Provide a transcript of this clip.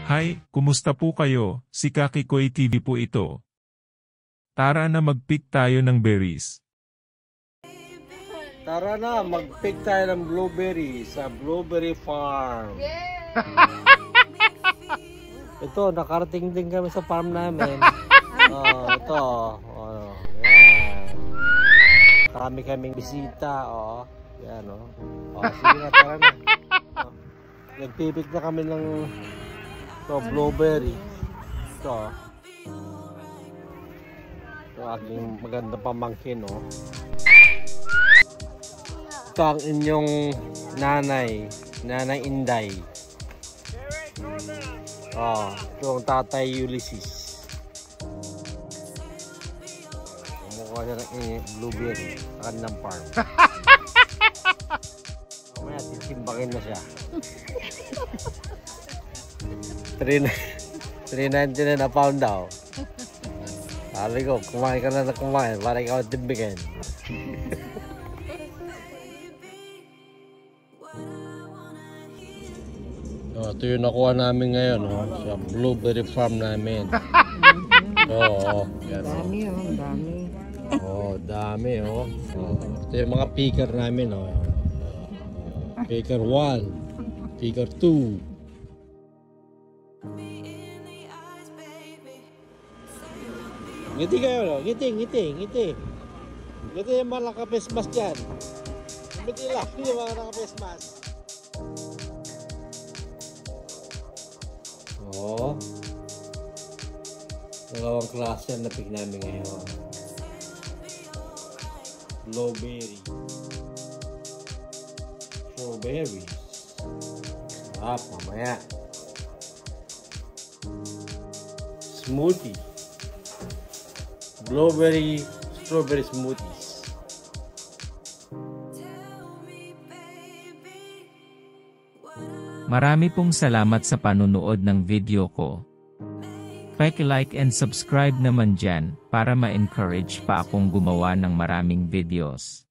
Hi, kumusta po kayo? Si Kakikoy TV po ito. Tara na mag-pick tayo ng berries. Tara na, mag-pick tayo ng blueberry sa blueberry farm. Ito, nakarating din kami sa farm namin. Ito, yan. Marami kaming bisita, yan, sige na, tara na. Nagpipik na kami ng blueberry. Ito aking maganda pamangkin, Ito ang inyong nanay Inday. Ito ang tatay Ulysses. Kumukuha siya ng blueberry sa kanilang farm. Mamaya titimbakin na siya. 3.99 na pound daw. Sabi ko, kumain ka na kumain para ikaw timbigin. Ito yung nakuha namin ngayon, sa blueberry farm namin. Yan, dami, dami. Dami, Ito yung mga picker namin, Picker 1, picker 2. Ngiti kayo, ngiti. Ngiti yung mga naka-face dyan. Ngiti lang yung mga naka-face mask. Dalawang klase ang napig namin ngayon. Blueberry. Strawberries. Mamaya. Smoothie. Blueberry, strawberry smoothies. Marami pong salamat sa panunood ng video ko. Paki-like and subscribe naman dyan para ma-encourage pa akong gumawa ng maraming videos.